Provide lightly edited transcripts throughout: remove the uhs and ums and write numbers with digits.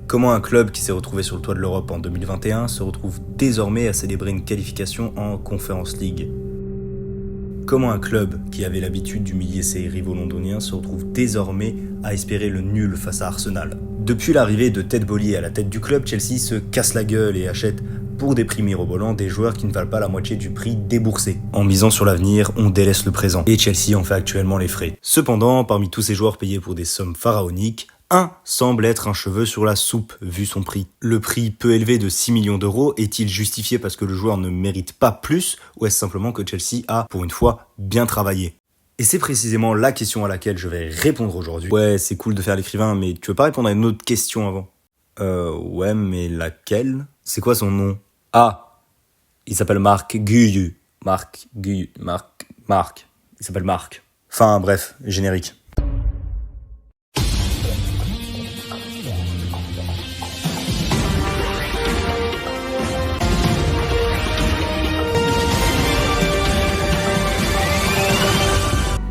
Comment un club qui s'est retrouvé sur le toit de l'Europe en 2021 se retrouve désormais à célébrer une qualification en Conference League? Comment un club qui avait l'habitude d'humilier ses rivaux londoniens se retrouve désormais à espérer le nul face à Arsenal? Depuis l'arrivée de Ted Boehly à la tête du club, Chelsea se casse la gueule et achète pour des prix mirobolants des joueurs qui ne valent pas la moitié du prix déboursé. En misant sur l'avenir, on délaisse le présent. Et Chelsea en fait actuellement les frais. Cependant, parmi tous ces joueurs payés pour des sommes pharaoniques, un semble être un cheveu sur la soupe, vu son prix. Le prix peu élevé de 6 millions d'euros est-il justifié parce que le joueur ne mérite pas plus, ou est-ce simplement que Chelsea a, pour une fois, bien travaillé? Et c'est précisément la question à laquelle je vais répondre aujourd'hui. Ouais, c'est cool de faire l'écrivain, mais tu veux pas répondre à une autre question avant? Ouais, mais laquelle? C'est quoi son nom? Ah, il s'appelle Marc Guiu. Marc. Il s'appelle Marc. Enfin, bref, générique.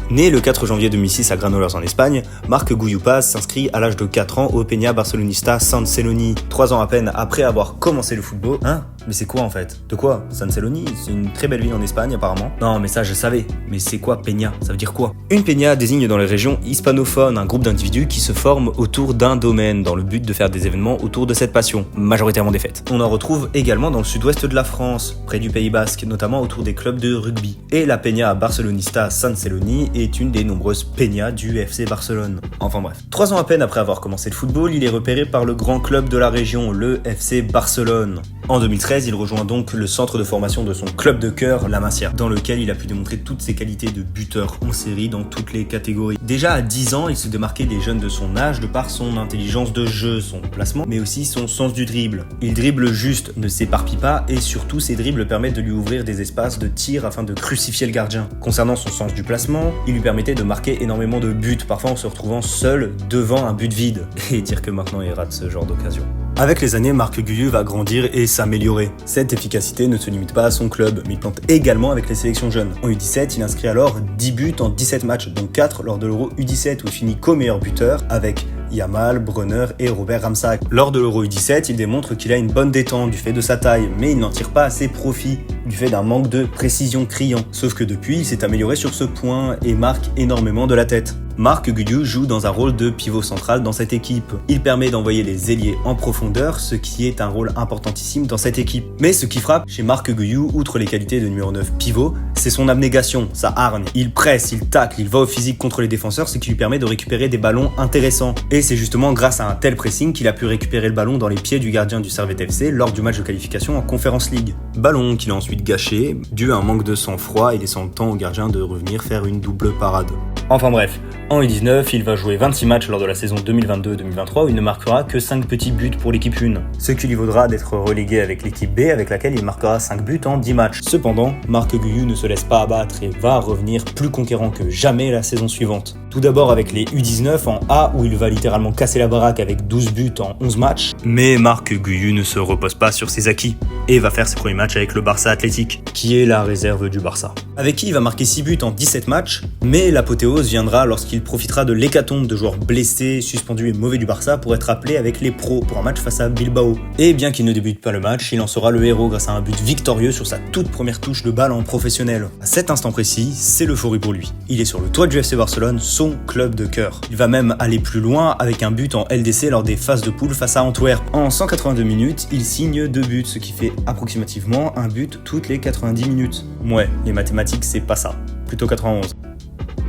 Né le 4 janvier 2006 à Granollers en Espagne, Marc Guiu Paz s'inscrit à l'âge de 4 ans au Peña Barcelonista San Celoni. 3 ans à peine après avoir commencé le football. Hein? Mais c'est quoi en fait? De quoi? San Celoni? C'est une très belle ville en Espagne apparemment. Non mais ça je savais. Mais c'est quoi Peña? Ça veut dire quoi? Une Peña désigne dans les régions hispanophones un groupe d'individus qui se forment autour d'un domaine dans le but de faire des événements autour de cette passion, majoritairement des fêtes. On en retrouve également dans le sud-ouest de la France, près du Pays Basque, notamment autour des clubs de rugby. Et la Peña Barcelonista San Celoni est une des nombreuses peñas du FC Barcelone. Enfin bref. 3 ans à peine après avoir commencé le football, il est repéré par le grand club de la région, le FC Barcelone. En 2013, il rejoint donc le centre de formation de son club de cœur, la Masia, dans lequel il a pu démontrer toutes ses qualités de buteur en série dans toutes les catégories. Déjà à 10 ans, il se démarquait des jeunes de son âge de par son intelligence de jeu, son placement, mais aussi son sens du dribble. Il dribble juste, ne s'éparpille pas, et surtout ses dribbles permettent de lui ouvrir des espaces de tir afin de crucifier le gardien. Concernant son sens du placement, il lui permettait de marquer énormément de buts, parfois en se retrouvant seul devant un but vide. Et dire que maintenant il rate ce genre d'occasion. Avec les années, Marc Guiu va grandir et s'améliorer. Cette efficacité ne se limite pas à son club, mais il plante également avec les sélections jeunes. En U17, il inscrit alors 10 buts en 17 matchs, dont 4 lors de l'Euro U17 où il finit co-meilleur buteur avec Yamal, Brunner et Robert Ramsack. Lors de l'Euro U17, il démontre qu'il a une bonne détente du fait de sa taille, mais il n'en tire pas assez profit du fait d'un manque de précision criant. Sauf que depuis, il s'est amélioré sur ce point et marque énormément de la tête. Marc Guiu joue dans un rôle de pivot central dans cette équipe. Il permet d'envoyer les ailiers en profondeur, ce qui est un rôle importantissime dans cette équipe. Mais ce qui frappe chez Marc Guiu, outre les qualités de numéro 9 pivot, c'est son abnégation, sa hargne. Il presse, il tacle, il va au physique contre les défenseurs, ce qui lui permet de récupérer des ballons intéressants. Et c'est justement grâce à un tel pressing qu'il a pu récupérer le ballon dans les pieds du gardien du Servette FC lors du match de qualification en Conference League. Ballon qu'il a ensuite gâché, dû à un manque de sang-froid et laissant le temps au gardien de revenir faire une double parade. Enfin bref, en U19, il va jouer 26 matchs lors de la saison 2022-2023 où il ne marquera que 5 petits buts pour l'équipe 1, ce qui lui vaudra d'être relégué avec l'équipe B avec laquelle il marquera 5 buts en 10 matchs. Cependant, Marc Guiu ne se laisse pas abattre et va revenir plus conquérant que jamais la saison suivante. Tout d'abord avec les U19 en A où il va littéralement casser la baraque avec 12 buts en 11 matchs, mais Marc Guiu ne se repose pas sur ses acquis et va faire ses premiers matchs avec le Barça Athletic, qui est la réserve du Barça. Avec qui il va marquer 6 buts en 17 matchs, mais l'apothéose viendra lorsqu'il profitera de l'hécatombe de joueurs blessés, suspendus et mauvais du Barça pour être appelé avec les pros pour un match face à Bilbao. Et bien qu'il ne débute pas le match, il en sera le héros grâce à un but victorieux sur sa toute première touche de balle en professionnel. À cet instant précis, c'est l'euphorie pour lui. Il est sur le toit du FC Barcelone, son club de cœur. Il va même aller plus loin avec un but en LDC lors des phases de poule face à Antwerp. En 182 minutes, il signe 2 buts, ce qui fait approximativement un but toutes les 90 minutes. Ouais, les mathématiques c'est pas ça, plutôt 91.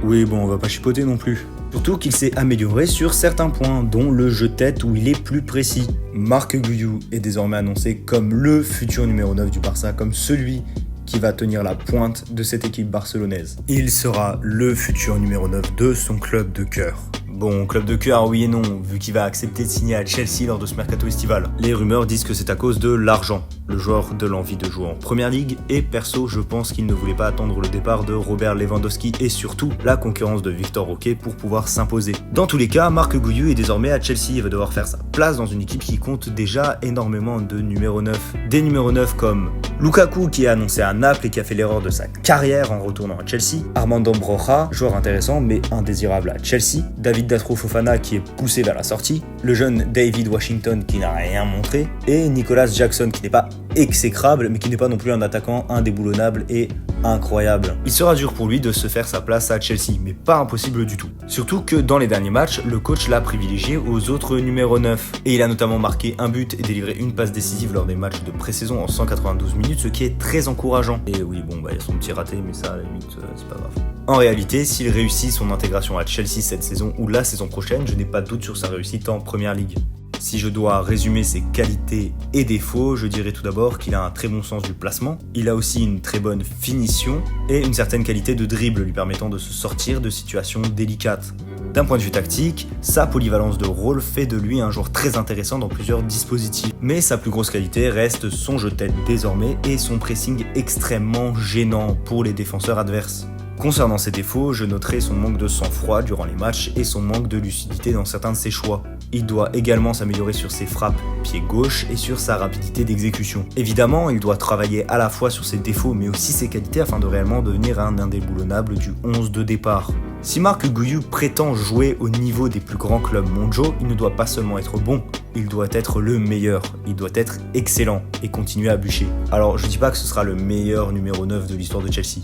Oui bon, on va pas chipoter non plus. Surtout qu'il s'est amélioré sur certains points, dont le jeu tête où il est plus précis. Marc Guiu est désormais annoncé comme le futur numéro 9 du Barça, comme celui qui va tenir la pointe de cette équipe barcelonaise. Il sera le futur numéro 9 de son club de cœur. Bon, club de cœur, oui et non, vu qu'il va accepter de signer à Chelsea lors de ce mercato estival. Les rumeurs disent que c'est à cause de l'argent, le joueur de l'envie de jouer en première ligue, et perso, je pense qu'il ne voulait pas attendre le départ de Robert Lewandowski et surtout la concurrence de Victor Roque pour pouvoir s'imposer. Dans tous les cas, Marc Guiu est désormais à Chelsea et va devoir faire sa place dans une équipe qui compte déjà énormément de numéros 9. Des numéros 9 comme Lukaku qui est annoncé à Naples et qui a fait l'erreur de sa carrière en retournant à Chelsea. Armando Broja, joueur intéressant mais indésirable à Chelsea. David Datro Fofana qui est poussé vers la sortie. Le jeune David Washington qui n'a rien montré. Et Nicolas Jackson qui n'est pas exécrable mais qui n'est pas non plus un attaquant indéboulonnable et incroyable. Il sera dur pour lui de se faire sa place à Chelsea, mais pas impossible du tout. Surtout que dans les derniers matchs, le coach l'a privilégié aux autres numéros 9. Et il a notamment marqué un but et délivré une passe décisive lors des matchs de pré-saison en 192 minutes, ce qui est très encourageant. Et oui, bon, il y a son petit raté, mais ça, à la limite, c'est pas grave. En réalité, s'il réussit son intégration à Chelsea cette saison ou la saison prochaine, je n'ai pas de doute sur sa réussite en Première Ligue. Si je dois résumer ses qualités et défauts, je dirais tout d'abord qu'il a un très bon sens du placement, il a aussi une très bonne finition et une certaine qualité de dribble lui permettant de se sortir de situations délicates. D'un point de vue tactique, sa polyvalence de rôle fait de lui un joueur très intéressant dans plusieurs dispositifs. Mais sa plus grosse qualité reste son jeu de tête désormais et son pressing extrêmement gênant pour les défenseurs adverses. Concernant ses défauts, je noterai son manque de sang-froid durant les matchs et son manque de lucidité dans certains de ses choix. Il doit également s'améliorer sur ses frappes pied gauche et sur sa rapidité d'exécution. Évidemment, il doit travailler à la fois sur ses défauts mais aussi ses qualités afin de réellement devenir un indéboulonnable du 11 de départ. Si Marc Guiu prétend jouer au niveau des plus grands clubs mondiaux, il ne doit pas seulement être bon, il doit être le meilleur, il doit être excellent et continuer à bûcher. Alors je dis pas que ce sera le meilleur numéro 9 de l'histoire de Chelsea,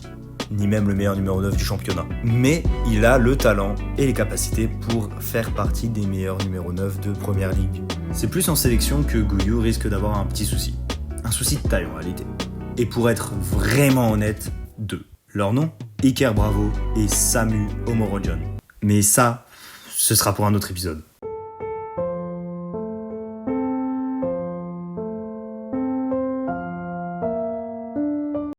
ni même le meilleur numéro 9 du championnat. Mais il a le talent et les capacités pour faire partie des meilleurs numéros 9 de Première Ligue. C'est plus en sélection que Guiu risque d'avoir un petit souci. Un souci de taille en réalité. Et pour être vraiment honnête, deux. Leur nom, Iker Bravo et Samu Omorodion. Mais ça, ce sera pour un autre épisode.